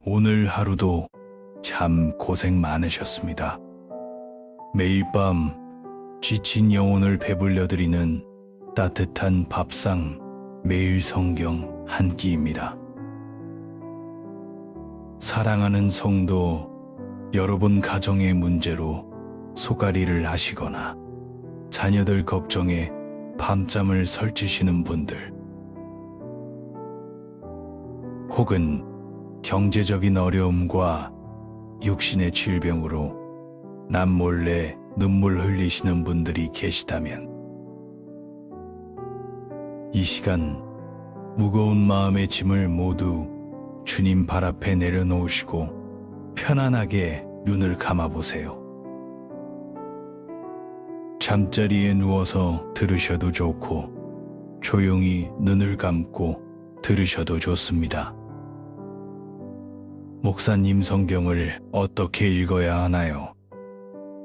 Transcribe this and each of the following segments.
오늘 하루도 참 고생 많으셨습니다. 매일 밤 지친 영혼을 배불려드리는 따뜻한 밥상, 매일 성경 한 끼입니다. 사랑하는 성도, 여러분 가정의 문제로 소갈이를 하시거나 자녀들 걱정에 밤잠을 설치시는 분들, 혹은 경제적인 어려움과 육신의 질병으로 남몰래 눈물 흘리시는 분들이 계시다면 이 시간 무거운 마음의 짐을 모두 주님 발 앞에 내려놓으시고 편안하게 눈을 감아보세요. 잠자리에 누워서 들으셔도 좋고 조용히 눈을 감고 들으셔도 좋습니다. 목사님, 성경을 어떻게 읽어야 하나요?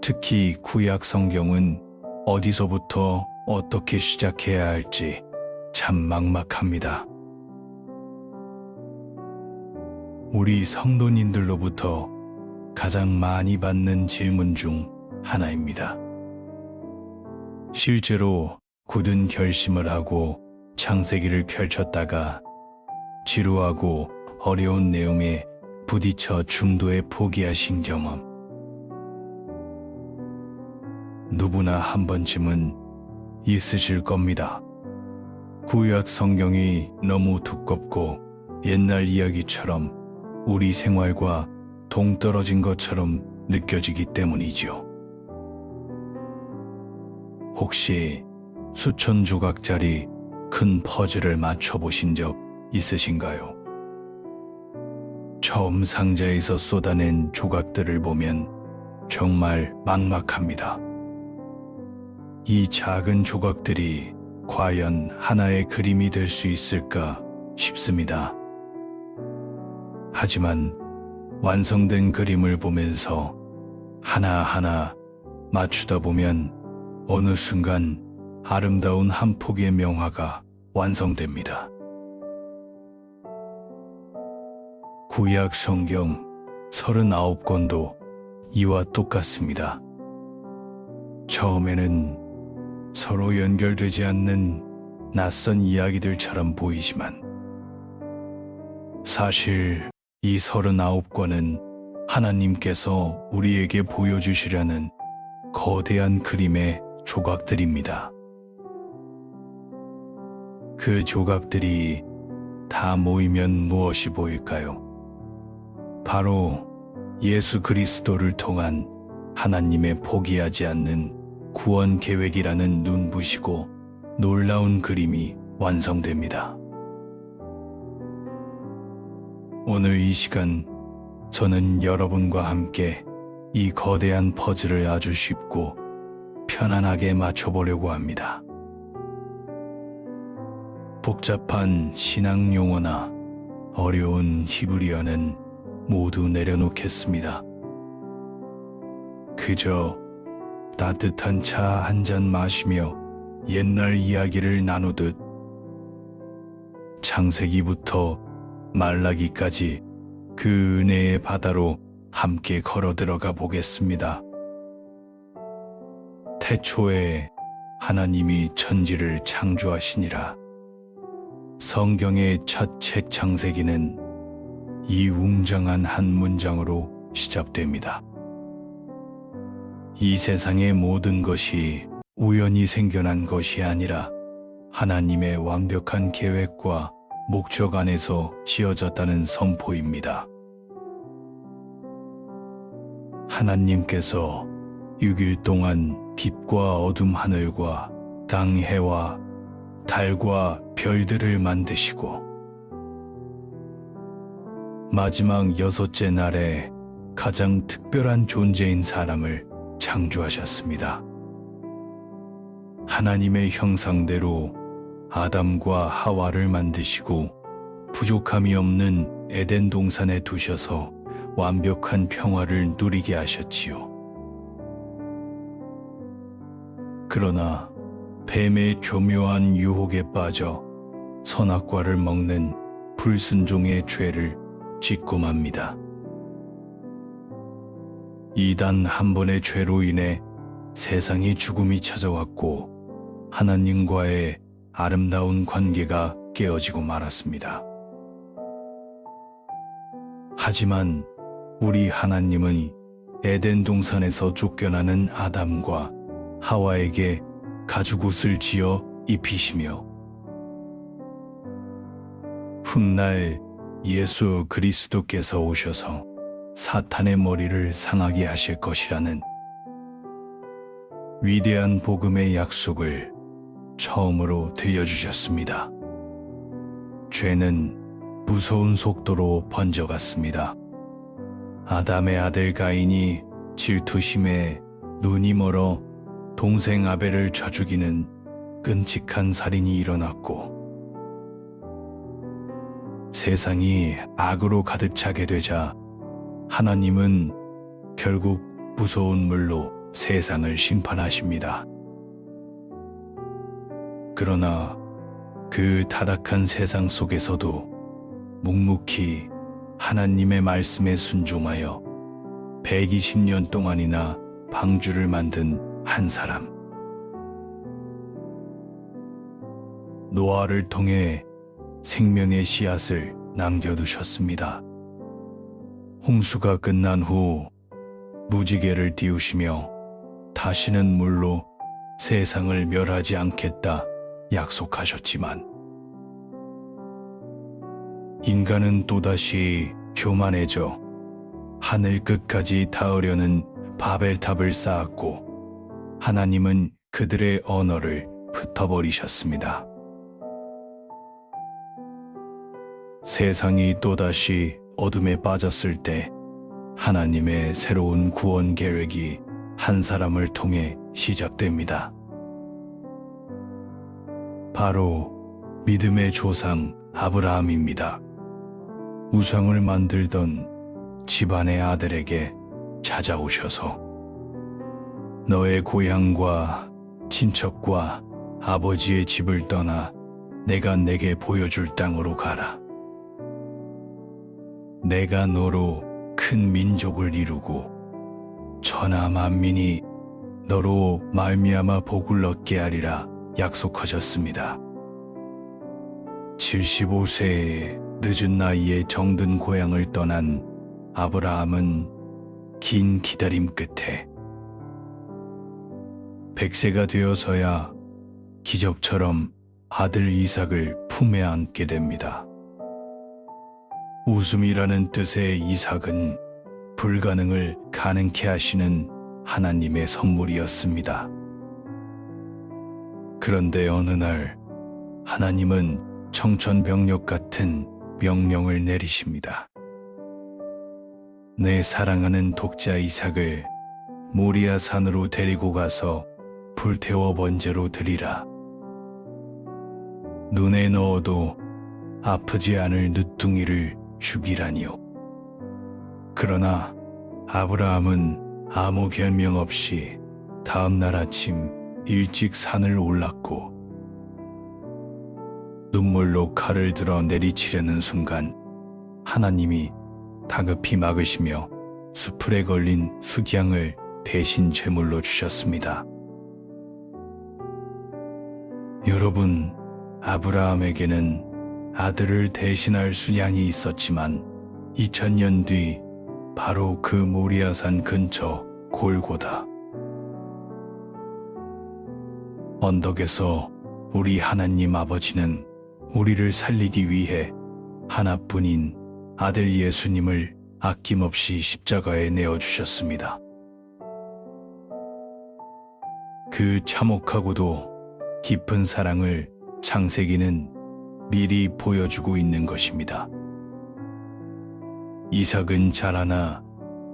특히 구약 성경은 어디서부터 어떻게 시작해야 할지 참 막막합니다. 우리 성도님들로부터 가장 많이 받는 질문 중 하나입니다. 실제로 굳은 결심을 하고 창세기를 펼쳤다가 지루하고 어려운 내용에 부딪혀 중도에 포기하신 경험, 누구나 한 번쯤은 있으실 겁니다. 구약 성경이 너무 두껍고 옛날 이야기처럼 우리 생활과 동떨어진 것처럼 느껴지기 때문이죠. 혹시 수천 조각짜리 큰 퍼즐을 맞춰보신 적 있으신가요? 처음 상자에서 쏟아낸 조각들을 보면 정말 막막합니다. 이 작은 조각들이 과연 하나의 그림이 될 수 있을까 싶습니다. 하지만 완성된 그림을 보면서 하나하나 맞추다 보면 어느 순간 아름다운 한 폭의 명화가 완성됩니다. 구약 성경 39권도 이와 똑같습니다. 처음에는 서로 연결되지 않는 낯선 이야기들처럼 보이지만 사실 이 39권은 하나님께서 우리에게 보여주시려는 거대한 그림의 조각들입니다. 그 조각들이 다 모이면 무엇이 보일까요? 바로 예수 그리스도를 통한 하나님의 포기하지 않는 구원 계획이라는 눈부시고 놀라운 그림이 완성됩니다. 오늘 이 시간 저는 여러분과 함께 이 거대한 퍼즐을 아주 쉽고 편안하게 맞춰보려고 합니다. 복잡한 신앙 용어나 어려운 히브리어는 모두 내려놓겠습니다. 그저 따뜻한 차 한 잔 마시며 옛날 이야기를 나누듯 창세기부터 말라기까지 그 은혜의 바다로 함께 걸어 들어가 보겠습니다. 태초에 하나님이 천지를 창조하시니라. 성경의 첫 책 창세기는 이 웅장한 한 문장으로 시작됩니다. 이 세상의 모든 것이 우연히 생겨난 것이 아니라 하나님의 완벽한 계획과 목적 안에서 지어졌다는 선포입니다. 하나님께서 6일 동안 빛과 어둠 하늘과 땅 해와 달과 별들을 만드시고 마지막 6째 날에 가장 특별한 존재인 사람을 창조하셨습니다. 하나님의 형상대로 아담과 하와를 만드시고 부족함이 없는 에덴 동산에 두셔서 완벽한 평화를 누리게 하셨지요. 그러나 뱀의 교묘한 유혹에 빠져 선악과를 먹는 불순종의 죄를 짓고 맙니다. 이단 한 번의 죄로 인해 세상에 죽음이 찾아왔고 하나님과의 아름다운 관계가 깨어지고 말았습니다. 하지만 우리 하나님은 에덴 동산에서 쫓겨나는 아담과 하와에게 가죽옷을 지어 입히시며 훗날 예수 그리스도께서 오셔서 사탄의 머리를 상하게 하실 것이라는 위대한 복음의 약속을 처음으로 들려주셨습니다. 죄는 무서운 속도로 번져갔습니다. 아담의 아들 가인이 질투심에 눈이 멀어 동생 아벨을 쳐 죽이는 끔찍한 살인이 일어났고 세상이 악으로 가득 차게 되자 하나님은 결국 무서운 물로 세상을 심판하십니다. 그러나 그 타락한 세상 속에서도 묵묵히 하나님의 말씀에 순종하여 120년 동안이나 방주를 만든 한 사람. 노아를 통해 생명의 씨앗을 남겨두셨습니다. 홍수가 끝난 후 무지개를 띄우시며 다시는 물로 세상을 멸하지 않겠다 약속하셨지만 인간은 또다시 교만해져 하늘 끝까지 닿으려는 바벨탑을 쌓았고 하나님은 그들의 언어를 흩어버리셨습니다. 세상이 또다시 어둠에 빠졌을 때 하나님의 새로운 구원 계획이 한 사람을 통해 시작됩니다. 바로 믿음의 조상 아브라함입니다. 우상을 만들던 집안의 아들에게 찾아오셔서 너의 고향과 친척과 아버지의 집을 떠나 내가 내게 보여줄 땅으로 가라. 내가 너로 큰 민족을 이루고 천하 만민이 너로 말미암아 복을 얻게 하리라 약속하셨습니다. 75세의 늦은 나이에 정든 고향을 떠난 아브라함은 긴 기다림 끝에 100세가 되어서야 기적처럼 아들 이삭을 품에 안게 됩니다. 웃음이라는 뜻의 이삭은 불가능을 가능케 하시는 하나님의 선물이었습니다. 그런데 어느 날 하나님은 청천벽력 같은 명령을 내리십니다. 내 사랑하는 독자 이삭을 모리아 산으로 데리고 가서 불태워 번제로 드리라. 눈에 넣어도 아프지 않을 늦둥이를 죽이라니요. 그러나 아브라함은 아무 결명 없이 다음 날 아침 일찍 산을 올랐고 눈물로 칼을 들어 내리치려는 순간 하나님이 다급히 막으시며 수풀에 걸린 수양을 대신 제물로 주셨습니다. 여러분, 아브라함에게는 아들을 대신할 수양이 있었지만 2000년 뒤 바로 그 모리아산 근처 골고다 언덕에서 우리 하나님 아버지는 우리를 살리기 위해 하나뿐인 아들 예수님을 아낌없이 십자가에 내어주셨습니다. 그 참혹하고도 깊은 사랑을 창세기는 미리 보여주고 있는 것입니다. 이삭은 자라나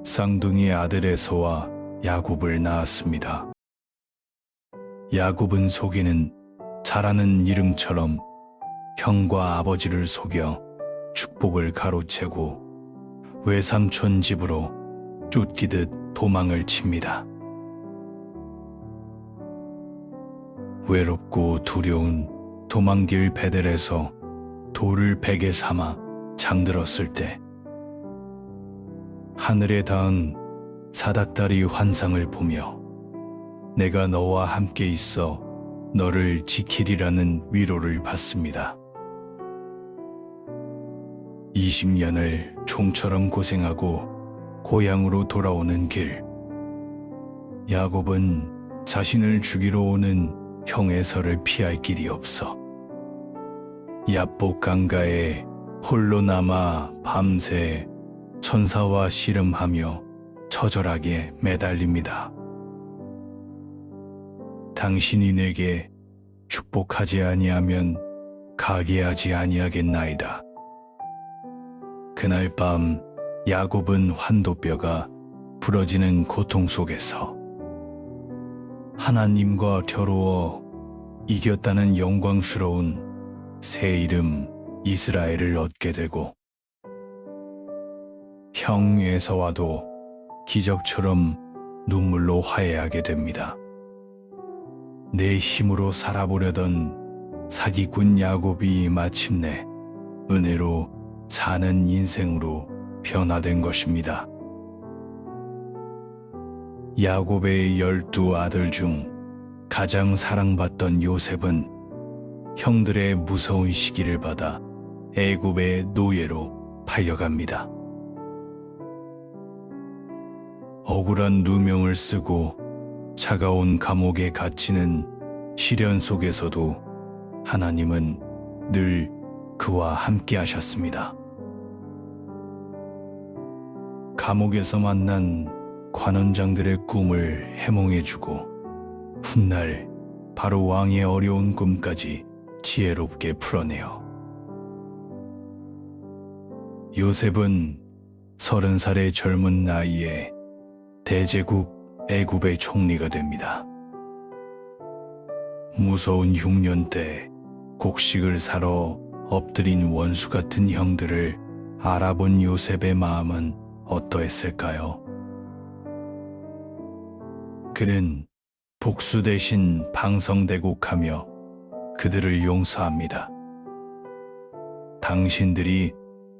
쌍둥이 아들 에서와 야곱을 낳았습니다. 야곱은 속이는 자라는 이름처럼 형과 아버지를 속여 축복을 가로채고 외삼촌 집으로 쫓기듯 도망을 칩니다. 외롭고 두려운 도망길 베델에서 돌을 베개 삼아 잠들었을 때 하늘에 닿은 사닥다리 환상을 보며 내가 너와 함께 있어 너를 지키리라는 위로를 받습니다. 20년을 총처럼 고생하고 고향으로 돌아오는 길. 야곱은 자신을 죽이러 오는 형의 설을 피할 길이 없어 얍복 강가에 홀로 남아 밤새 천사와 씨름하며 처절하게 매달립니다. 당신이 내게 축복하지 아니하면 가게 하지 아니하겠나이다. 그날 밤 야곱은 환도뼈가 부러지는 고통 속에서 하나님과 겨루어 이겼다는 영광스러운 새 이름 이스라엘을 얻게 되고 형 에서와도 기적처럼 눈물로 화해하게 됩니다. 내 힘으로 살아보려던 사기꾼 야곱이 마침내 은혜로 사는 인생으로 변화된 것입니다. 야곱의 12 아들 중 가장 사랑받던 요셉은 형들의 무서운 시기를 받아 애굽의 노예로 팔려갑니다. 억울한 누명을 쓰고 차가운 감옥에 갇히는 시련 속에서도 하나님은 늘 그와 함께 하셨습니다. 감옥에서 만난 관원장들의 꿈을 해몽해주고 훗날 바로 왕의 어려운 꿈까지 지혜롭게 풀어내요. 요셉은 30살의 젊은 나이에 대제국 애굽의 총리가 됩니다. 무서운 흉년 때 곡식을 사러 엎드린 원수 같은 형들을 알아본 요셉의 마음은 어떠했을까요? 그는 복수 대신 방성대곡하며 그들을 용서합니다. 당신들이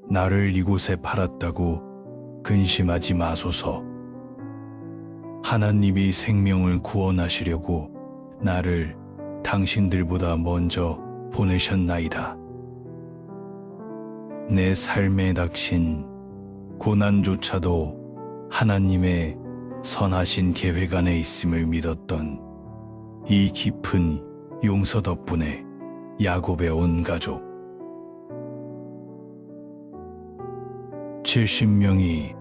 나를 이곳에 팔았다고 근심하지 마소서. 하나님이 생명을 구원하시려고 나를 당신들보다 먼저 보내셨나이다. 내 삶에 닥친 고난조차도 하나님의 선하신 계획 안에 있음을 믿었던 이 깊은 용서 덕분에 야곱의 온 가족 70명이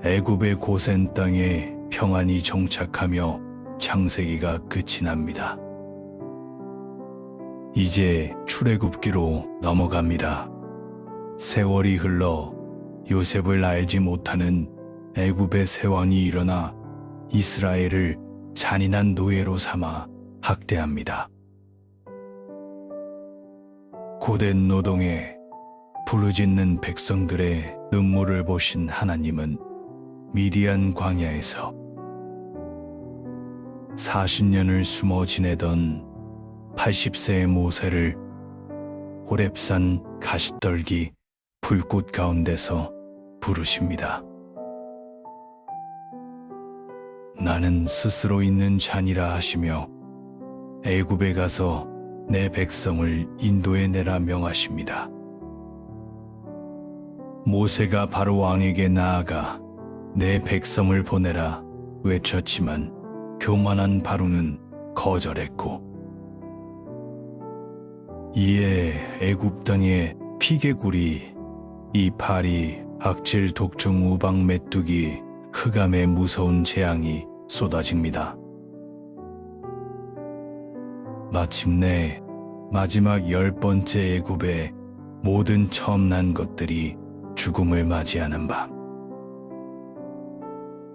애굽의 고센 땅에 평안히 정착하며 창세기가 끝이 납니다. 이제 출애굽기로 넘어갑니다. 세월이 흘러 요셉을 알지 못하는 애굽의 세왕이 일어나 이스라엘을 잔인한 노예로 삼아 학대합니다. 고된 노동에 부르짖는 백성들의 눈물을 보신 하나님은 미디안 광야에서 40년을 숨어 지내던 80세의 모세를 호렙산 가시떨기 불꽃 가운데서 부르십니다. 나는 스스로 있는 잔이라 하시며 애굽에 가서 내 백성을 인도해 내라 명하십니다. 모세가 바로 왕에게 나아가 내 백성을 보내라 외쳤지만 교만한 바로는 거절했고 이에 애굽 땅에 피개구리, 이파리, 악질 독종 우박 메뚜기, 흑암의 무서운 재앙이 쏟아집니다. 마침내 마지막 10번째 애굽의 모든 처음 난 것들이 죽음을 맞이하는 밤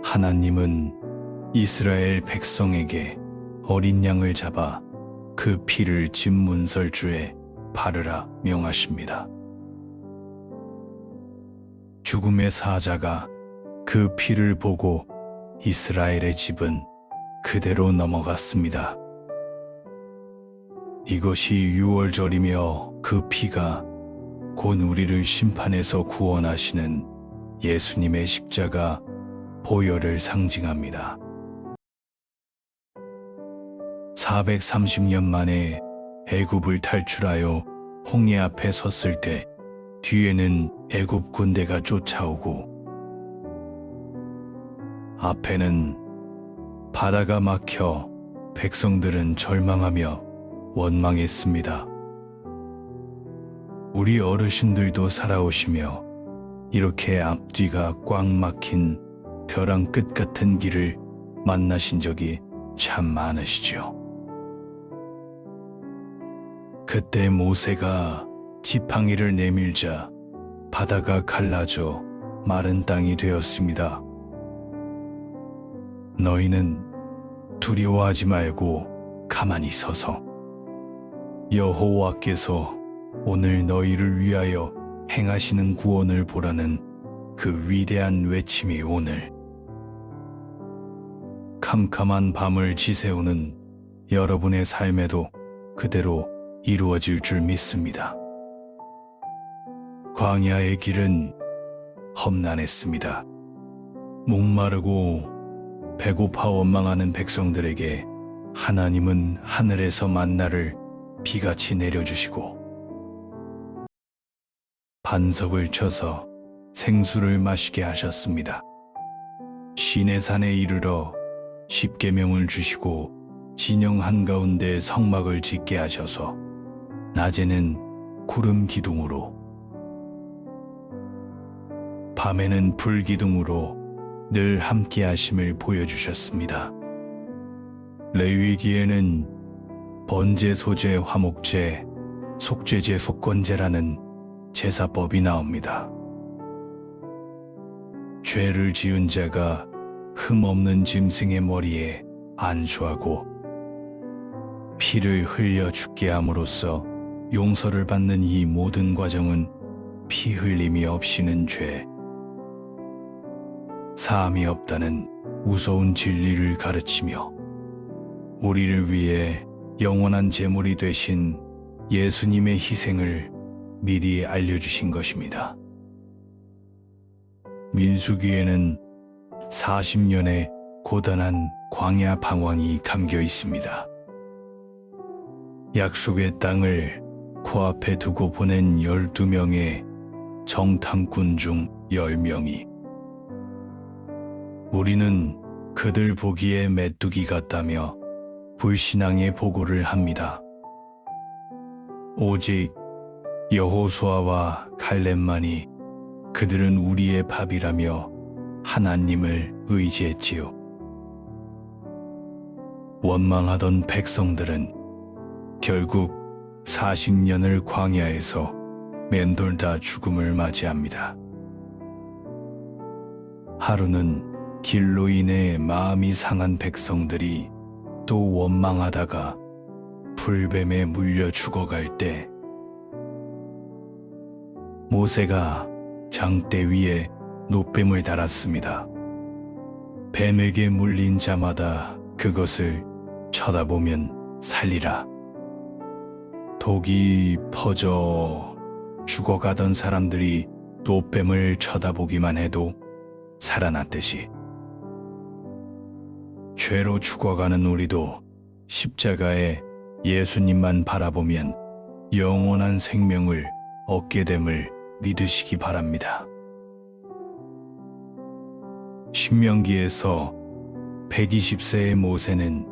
하나님은 이스라엘 백성에게 어린 양을 잡아 그 피를 집 문설주에 바르라 명하십니다. 죽음의 사자가 그 피를 보고 이스라엘의 집은 그대로 넘어갔습니다. 이것이 유월절이며 그 피가 곧 우리를 심판에서 구원하시는 예수님의 십자가 보혈을 상징합니다. 430년 만에 애굽을 탈출하여 홍해 앞에 섰을 때 뒤에는 애굽 군대가 쫓아오고 앞에는 바다가 막혀 백성들은 절망하며 원망했습니다. 우리 어르신들도 살아오시며 이렇게 앞뒤가 꽉 막힌 벼랑 끝 같은 길을 만나신 적이 참 많으시죠. 그때 모세가 지팡이를 내밀자 바다가 갈라져 마른 땅이 되었습니다. 너희는 두려워하지 말고 가만히 서서 여호와께서 오늘 너희를 위하여 행하시는 구원을 보라는 그 위대한 외침이 오늘 캄캄한 밤을 지새우는 여러분의 삶에도 그대로 이루어질 줄 믿습니다. 광야의 길은 험난했습니다. 목마르고 배고파 원망하는 백성들에게 하나님은 하늘에서 만나를 비같이 내려주시고 반석을 쳐서 생수를 마시게 하셨습니다. 시내산에 이르러 십계명을 주시고 진영 한가운데 성막을 짓게 하셔서 낮에는 구름 기둥으로 밤에는 불 기둥으로 늘 함께 하심을 보여주셨습니다. 레위기에는 번제, 소제, 화목제, 속죄제, 속건제라는 제사법이 나옵니다. 죄를 지은 자가 흠없는 짐승의 머리에 안수하고 피를 흘려 죽게 함으로써 용서를 받는 이 모든 과정은 피 흘림이 없이는 죄, 사함이 없다는 무서운 진리를 가르치며 우리를 위해 영원한 제물이 되신 예수님의 희생을 미리 알려주신 것입니다. 민수기에는 40년의 고단한 광야 방황이 담겨 있습니다. 약속의 땅을 코앞에 두고 보낸 12명의 정탐꾼 중 10명이 우리는 그들 보기에 메뚜기 같다며 불신앙의 보고를 합니다. 오직 여호수아와 갈렙만이 그들은 우리의 밥이라며 하나님을 의지했지요. 원망하던 백성들은 결국 40년을 광야에서 맴돌다 죽음을 맞이합니다. 하루는 길로 인해 마음이 상한 백성들이 또 원망하다가 불뱀에 물려 죽어갈 때 모세가 장대 위에 놋뱀을 달았습니다. 뱀에게 물린 자마다 그것을 쳐다보면 살리라. 독이 퍼져 죽어가던 사람들이 놋뱀을 쳐다보기만 해도 살아났듯이 죄로 죽어가는 우리도 십자가에 예수님만 바라보면 영원한 생명을 얻게 됨을 믿으시기 바랍니다. 신명기에서 120세의 모세는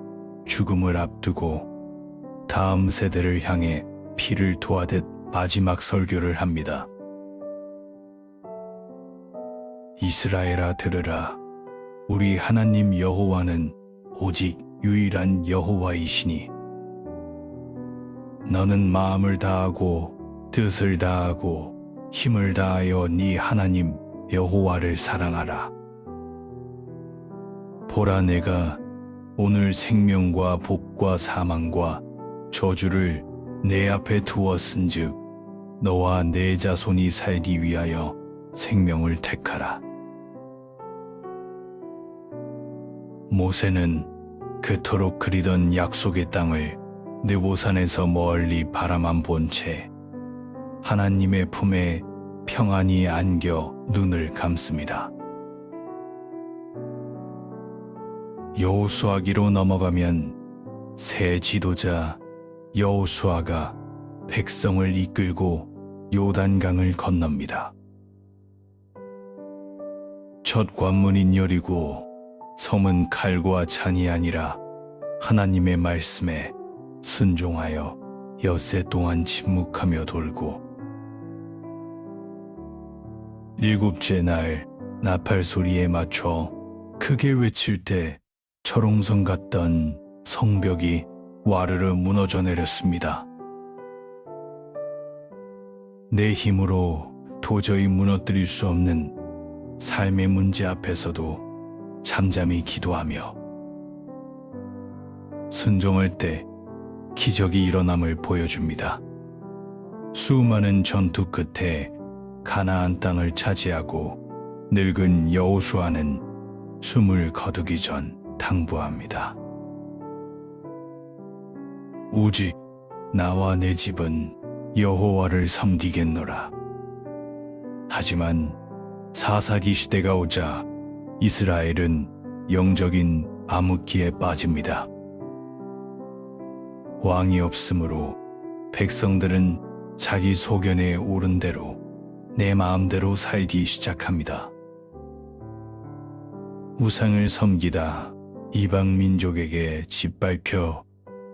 죽음을 앞두고 다음 세대를 향해 피를 토하듯 마지막 설교를 합니다. 이스라엘아 들으라. 우리 하나님 여호와는 오직 유일한 여호와이시니 너는 마음을 다하고 뜻을 다하고 힘을 다하여 네 하나님 여호와를 사랑하라. 보라, 내가 오늘 생명과 복과 사망과 저주를 내 앞에 두었은즉 너와 내 자손이 살기 위하여 생명을 택하라. 모세는 그토록 그리던 약속의 땅을 느보산에서 멀리 바라만 본 채 하나님의 품에 평안이 안겨 눈을 감습니다. 여호수아기로 넘어가면 새 지도자 여호수아가 백성을 이끌고 요단강을 건넙니다. 첫 관문인 여리고 성은 칼과 창이 아니라 하나님의 말씀에 순종하여 엿새 동안 침묵하며 돌고, 일곱째 날 나팔 소리에 맞춰 크게 외칠 때 철옹성 같던 성벽이 와르르 무너져 내렸습니다. 내 힘으로 도저히 무너뜨릴 수 없는 삶의 문제 앞에서도 잠잠히 기도하며 순종할 때 기적이 일어남을 보여줍니다. 수많은 전투 끝에 가나안 땅을 차지하고 늙은 여호수아는 숨을 거두기 전 당부합니다. 오직 나와 내 집은 여호와를 섬기겠노라. 하지만 사사기 시대가 오자 이스라엘은 영적인 암흑기에 빠집니다. 왕이 없으므로 백성들은 자기 소견에 오른 대로 내 마음대로 살기 시작합니다. 우상을 섬기다 이방 민족에게 짓밟혀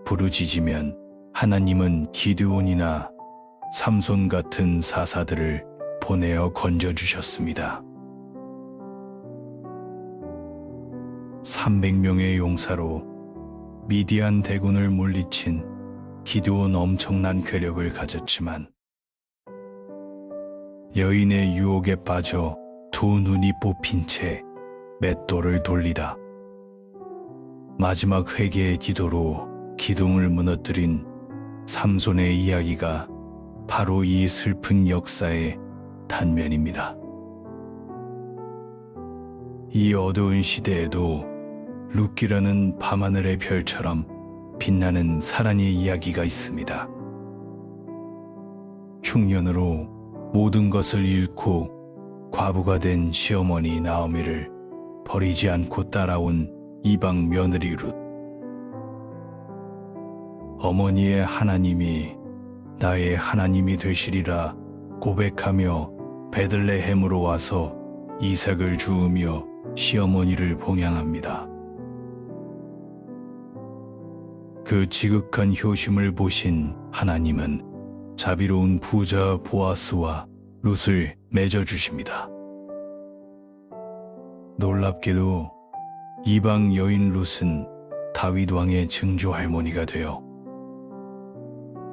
부르짖으면 하나님은 기드온이나 삼손 같은 사사들을 보내어 건져주셨습니다. 300명의 용사로 미디안 대군을 물리친 기드온 엄청난 괴력을 가졌지만 여인의 유혹에 빠져 두 눈이 뽑힌 채 맷돌을 돌리다 마지막 회개의 기도로 기둥을 무너뜨린 삼손의 이야기가 바로 이 슬픈 역사의 단면입니다. 이 어두운 시대에도 룻기라는 밤하늘의 별처럼 빛나는 사랑의 이야기가 있습니다. 흉년으로 모든 것을 잃고 과부가 된 시어머니 나오미를 버리지 않고 따라온 이방 며느리 룻. 어머니의 하나님이 나의 하나님이 되시리라 고백하며 베들레헴으로 와서 이삭을 주우며 시어머니를 봉양합니다. 그 지극한 효심을 보신 하나님은 자비로운 부자 보아스와 룻을 맺어주십니다. 놀랍게도 이방 여인 룻은 다윗 왕의 증조 할머니가 되어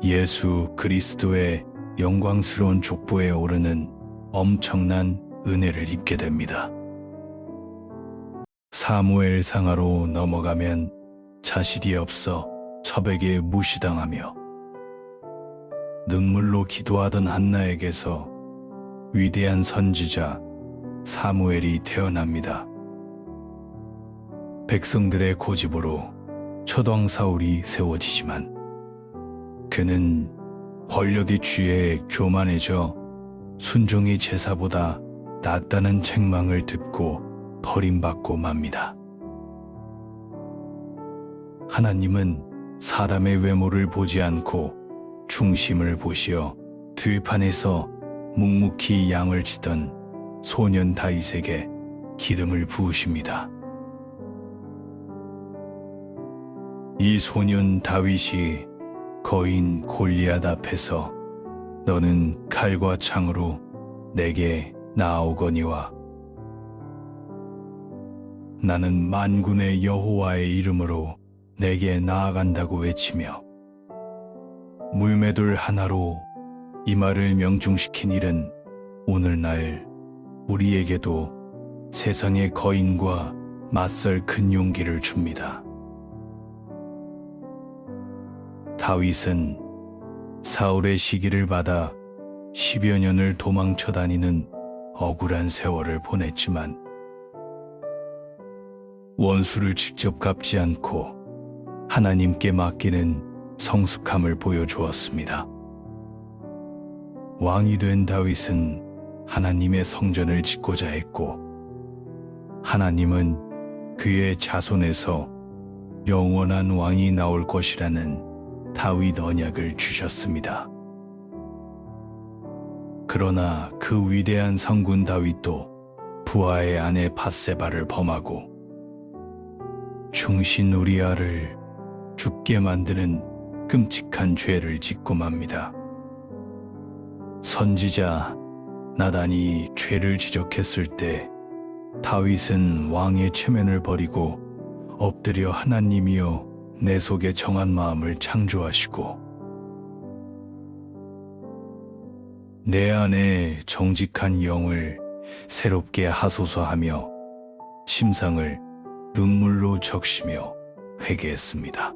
예수 그리스도의 영광스러운 족보에 오르는 엄청난 은혜를 입게 됩니다. 사무엘 상하로 넘어가면 자식이 없어 첩에게 무시당하며 눈물로 기도하던 한나에게서 위대한 선지자 사무엘이 태어납니다. 백성들의 고집으로 초당 사울이 세워지지만 그는 권력이 취해 교만해져 순종이 제사보다 낫다는 책망을 듣고 버림받고 맙니다. 하나님은 사람의 외모를 보지 않고 중심을 보시어 들판에서 묵묵히 양을 치던 소년 다윗에게 기름을 부으십니다. 이 소년 다윗이 거인 골리앗 앞에서 너는 칼과 창으로 내게 나아오거니와 나는 만군의 여호와의 이름으로 내게 나아간다고 외치며 물매돌 하나로 이 말을 명중시킨 일은 오늘날 우리에게도 세상의 거인과 맞설 큰 용기를 줍니다. 다윗은 사울의 시기를 받아 10여 년을 도망쳐 다니는 억울한 세월을 보냈지만 원수를 직접 갚지 않고 하나님께 맡기는 성숙함을 보여주었습니다. 왕이 된 다윗은 하나님의 성전을 짓고자 했고, 하나님은 그의 자손에서 영원한 왕이 나올 것이라는 다윗 언약을 주셨습니다. 그러나 그 위대한 성군 다윗도 부하의 아내 밧세바를 범하고 충신 우리아를 죽게 만드는 끔찍한 죄를 짓고 맙니다. 선지자 나단이 죄를 지적했을 때 다윗은 왕의 체면을 버리고 엎드려 하나님이여 내 속에 정한 마음을 창조하시고 내 안에 정직한 영을 새롭게 하소서하며 침상을 눈물로 적시며 회개했습니다.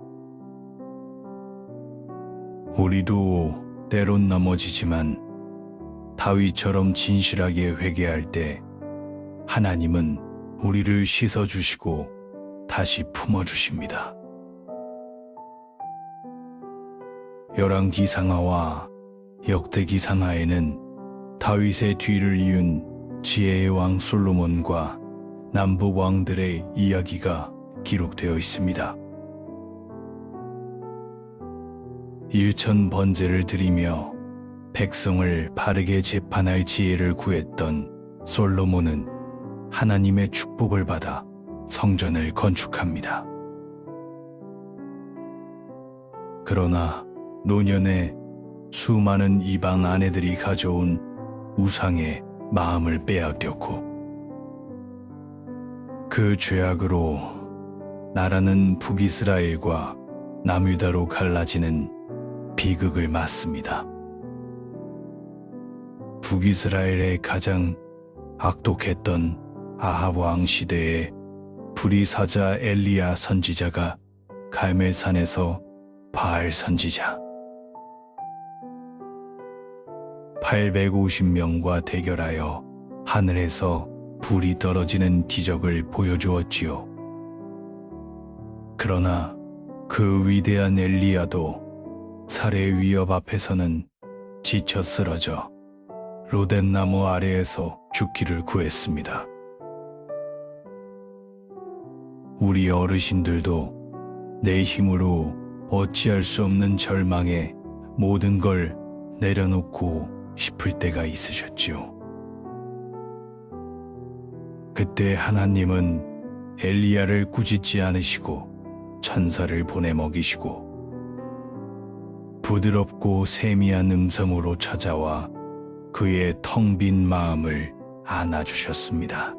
우리도 때론 넘어지지만 다윗처럼 진실하게 회개할 때 하나님은 우리를 씻어주시고 다시 품어주십니다. 열왕기상하와 역대기상하에는 다윗의 뒤를 이은 지혜의 왕 솔로몬과 남북 왕들의 이야기가 기록되어 있습니다. 일천 번제를 드리며 백성을 바르게 재판할 지혜를 구했던 솔로몬은 하나님의 축복을 받아 성전을 건축합니다. 그러나 노년에 수많은 이방 아내들이 가져온 우상에 마음을 빼앗겼고 그 죄악으로 나라는 북이스라엘과 남유다로 갈라지는 비극을 맞습니다. 북이스라엘의 가장 악독했던 아합 왕 시대에 불의사자 엘리야 선지자가 갈멜산에서 바알 선지자 850명과 대결하여 하늘에서 불이 떨어지는 기적을 보여주었지요. 그러나 그 위대한 엘리야도 살해 위협 앞에서는 지쳐 쓰러져 로덴나무 아래에서 죽기를 구했습니다. 우리 어르신들도 내 힘으로 어찌할 수 없는 절망에 모든 걸 내려놓고 싶을 때가 있으셨지요. 그때 하나님은 엘리야를 꾸짖지 않으시고 천사를 보내 먹이시고 부드럽고 세미한 음성으로 찾아와 그의 텅 빈 마음을 안아주셨습니다.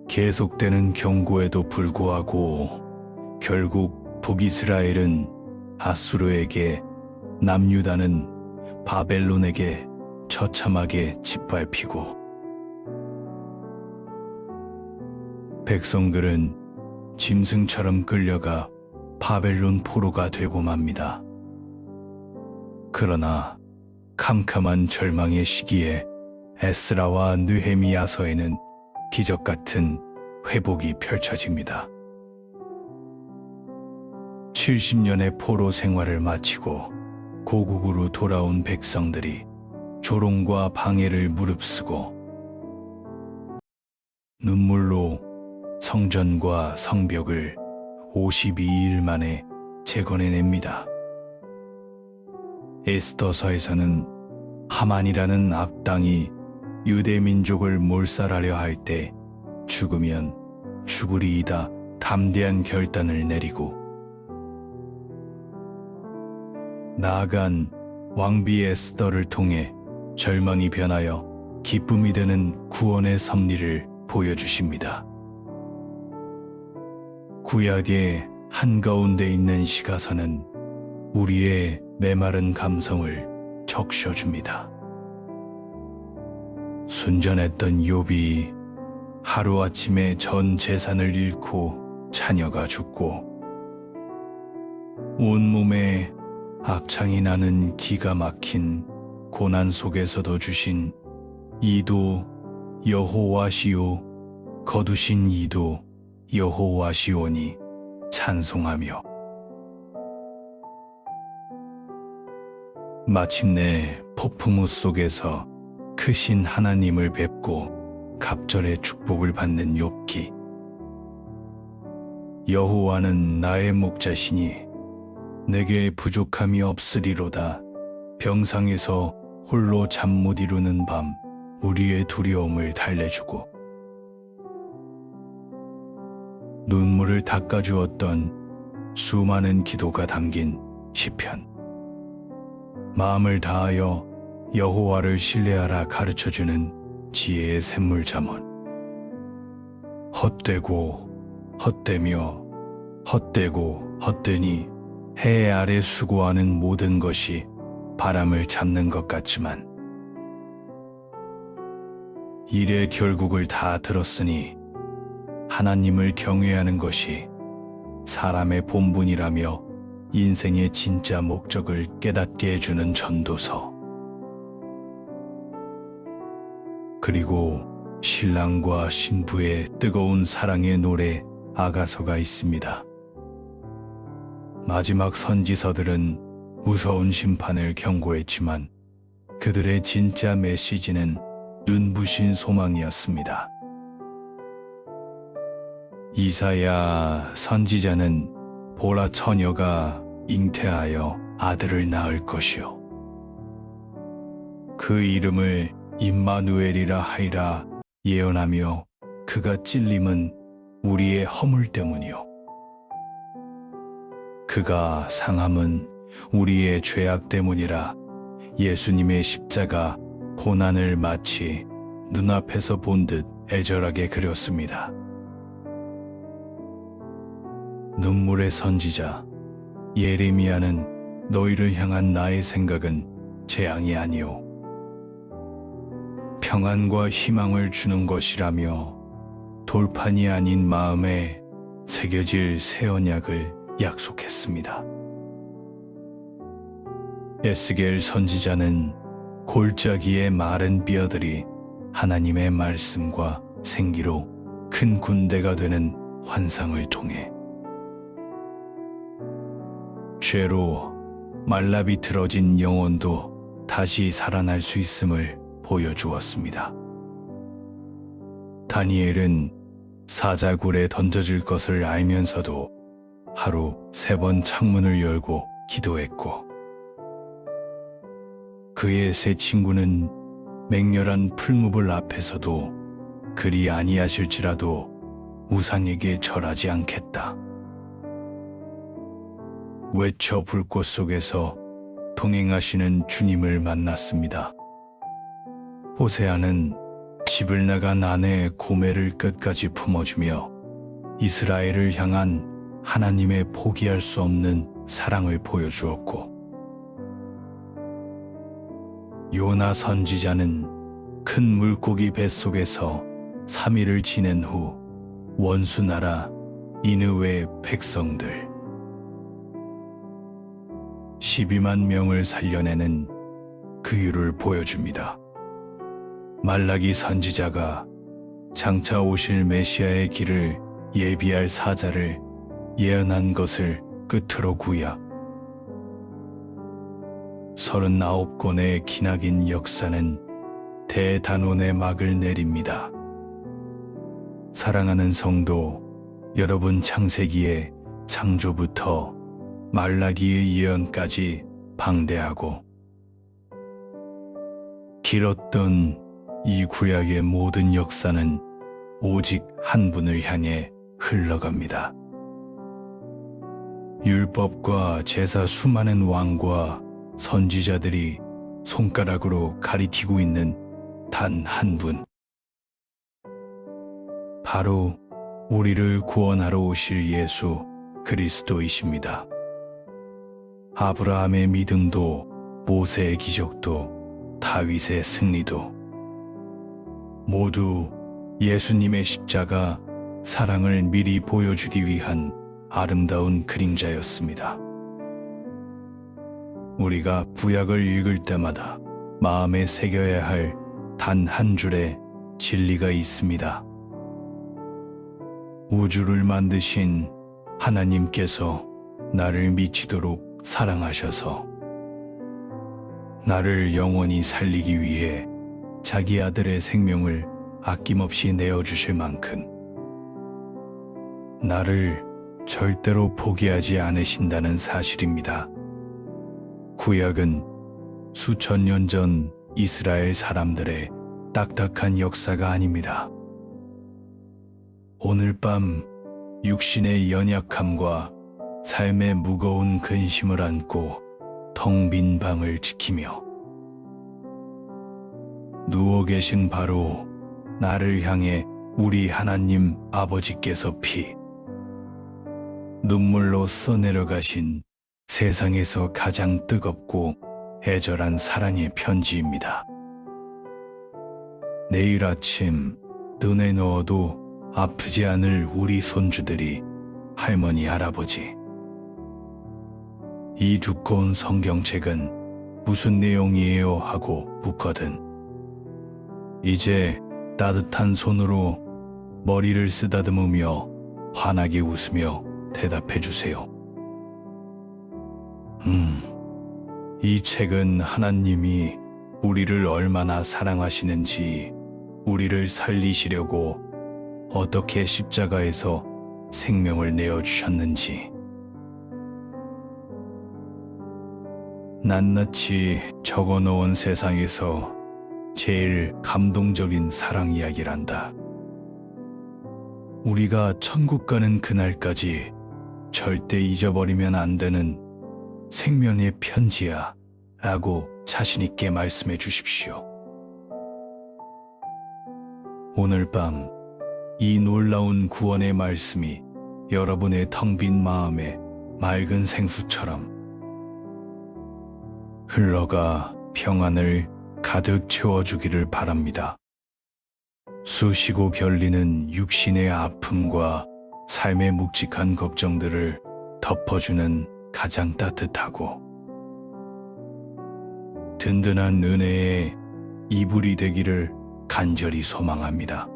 계속되는 경고에도 불구하고 결국 북이스라엘은 아수르에게, 남유다는 바벨론에게 처참하게 짓밟히고 백성들은 짐승처럼 끌려가 바벨론 포로가 되고 맙니다. 그러나 캄캄한 절망의 시기에 에스라와 느헤미야서에는 기적 같은 회복이 펼쳐집니다. 70년의 포로 생활을 마치고 고국으로 돌아온 백성들이 조롱과 방해를 무릅쓰고 눈물로 성전과 성벽을 52일 만에 재건해냅니다. 에스더서에서는 하만이라는 악당이 유대 민족을 몰살하려 할 때 죽으면 죽으리이다 담대한 결단을 내리고 나아간 왕비 에스더를 통해 절망이 변하여 기쁨이 되는 구원의 섭리를 보여주십니다. 구약의 한가운데 있는 시가서는 우리의 메마른 감성을 적셔줍니다. 순전했던 욥이 하루아침에 전 재산을 잃고 자녀가 죽고 온몸에 악창이 나는 기가 막힌 고난 속에서도 주신 이도 여호와시오 거두신 이도 여호와시오니 찬송하며 마침내 폭풍우 속에서 크신 하나님을 뵙고 갑절의 축복을 받는 욥기. 여호와는 나의 목자시니 내게 부족함이 없으리로다. 병상에서 홀로 잠 못 이루는 밤 우리의 두려움을 달래주고 눈물을 닦아주었던 수많은 기도가 담긴 시편. 마음을 다하여 여호와를 신뢰하라 가르쳐주는 지혜의 샘물 잠언. 헛되고 헛되며 헛되고 헛되니 해 아래 수고하는 모든 것이 바람을 잡는 것 같지만 일의 결국을 다 들었으니 하나님을 경외하는 것이 사람의 본분이라며 인생의 진짜 목적을 깨닫게 해주는 전도서. 그리고 신랑과 신부의 뜨거운 사랑의 노래 아가서가 있습니다. 마지막 선지서들은 무서운 심판을 경고했지만 그들의 진짜 메시지는 눈부신 소망이었습니다. 이사야 선지자는 보라 처녀가 잉태하여 아들을 낳을 것이요 그 이름을 임마누엘이라 하리라 예언하며 그가 찔림은 우리의 허물 때문이요 그가 상함은 우리의 죄악 때문이라. 예수님의 십자가 고난을 마치 눈앞에서 본 듯 애절하게 그렸습니다. 눈물의 선지자 예레미야는 너희를 향한 나의 생각은 재앙이 아니요 평안과 희망을 주는 것이라며 돌판이 아닌 마음에 새겨질 새 언약을 약속했습니다. 에스겔 선지자는 골짜기의 마른 뼈들이 하나님의 말씀과 생기로 큰 군대가 되는 환상을 통해 죄로 말라 비틀어진 영혼도 다시 살아날 수 있음을 보여주었습니다. 다니엘은 사자굴에 던져질 것을 알면서도 하루 3번 창문을 열고 기도했고 그의 세 친구는 맹렬한 풀무불 앞에서도 그리 아니하실지라도 우상에게 절하지 않겠다. 외쳐 불꽃 속에서 동행하시는 주님을 만났습니다. 호세아는 집을 나간 아내의 고매를 끝까지 품어주며 이스라엘을 향한 하나님의 포기할 수 없는 사랑을 보여주었고 요나 선지자는 큰 물고기 뱃속에서 3일을 지낸 후 원수 나라 니느웨의 백성들 12만 명을 살려내는 그유를 보여줍니다. 말라기 선지자가 장차 오실 메시아의 길을 예비할 사자를 예언한 것을 끝으로 구약 39권의 기나긴 역사는 대단원의 막을 내립니다. 사랑하는 성도 여러분, 창세기의 창조부터 말라기의 예언까지 방대하고 길었던 이 구약의 모든 역사는 오직 한 분을 향해 흘러갑니다. 율법과 제사 수많은 왕과 선지자들이 손가락으로 가리키고 있는 단 한 분, 바로 우리를 구원하러 오실 예수 그리스도이십니다. 아브라함의 믿음도 모세의 기적도 다윗의 승리도 모두 예수님의 십자가 사랑을 미리 보여주기 위한 아름다운 그림자였습니다. 우리가 구약을 읽을 때마다 마음에 새겨야 할 단 한 줄의 진리가 있습니다. 우주를 만드신 하나님께서 나를 미치도록 사랑하셔서 나를 영원히 살리기 위해 자기 아들의 생명을 아낌없이 내어주실 만큼 나를 절대로 포기하지 않으신다는 사실입니다. 구약은 수천 년 전 이스라엘 사람들의 딱딱한 역사가 아닙니다. 오늘 밤 육신의 연약함과 삶의 무거운 근심을 안고 텅 빈 방을 지키며 누워 계신 바로 나를 향해 우리 하나님 아버지께서 눈물로 써내려가신 세상에서 가장 뜨겁고 애절한 사랑의 편지입니다. 내일 아침 눈에 넣어도 아프지 않을 우리 손주들이 할머니, 할아버지. 이 두꺼운 성경책은 무슨 내용이에요? 하고 묻거든. 이제 따뜻한 손으로 머리를 쓰다듬으며 환하게 웃으며 대답해 주세요. 이 책은 하나님이 우리를 얼마나 사랑하시는지, 우리를 살리시려고 어떻게 십자가에서 생명을 내어주셨는지, 낱낱이 적어놓은 세상에서 제일 감동적인 사랑 이야기란다. 우리가 천국 가는 그날까지 절대 잊어버리면 안 되는 생명의 편지야 라고 자신있게 말씀해 주십시오. 오늘 밤 이 놀라운 구원의 말씀이 여러분의 텅 빈 마음에 맑은 생수처럼 흘러가 평안을 가득 채워주기를 바랍니다. 쑤시고 결리는 육신의 아픔과 삶의 묵직한 걱정들을 덮어주는 가장 따뜻하고 든든한 은혜의 이불이 되기를 간절히 소망합니다.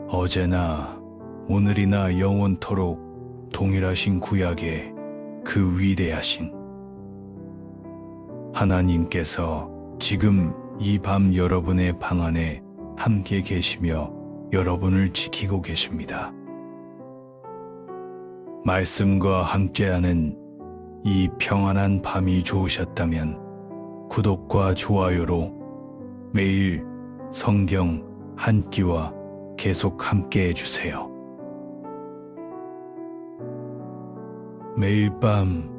어제나 오늘이나 영원토록 동일하신 구약의 그 위대하신 하나님께서 지금 이 밤 여러분의 방 안에 함께 계시며 여러분을 지키고 계십니다. 말씀과 함께하는 이 평안한 밤이 좋으셨다면 구독과 좋아요로 매일 성경 한 끼와 계속 함께 해주세요. 매일 밤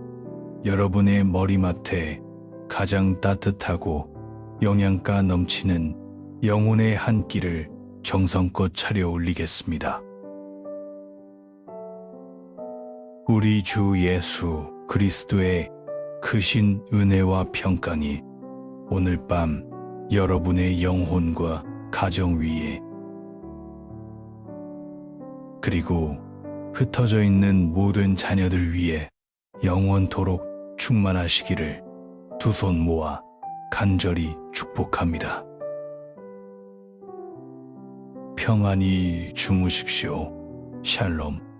여러분의 머리맡에 가장 따뜻하고 영양가 넘치는 영혼의 한 끼를 정성껏 차려 올리겠습니다. 우리 주 예수 그리스도의 크신 은혜와 평강이 오늘 밤 여러분의 영혼과 가정 위에 그리고 흩어져 있는 모든 자녀들 위에 영원토록 충만하시기를 두 손 모아 간절히 축복합니다. 평안히 주무십시오. 샬롬.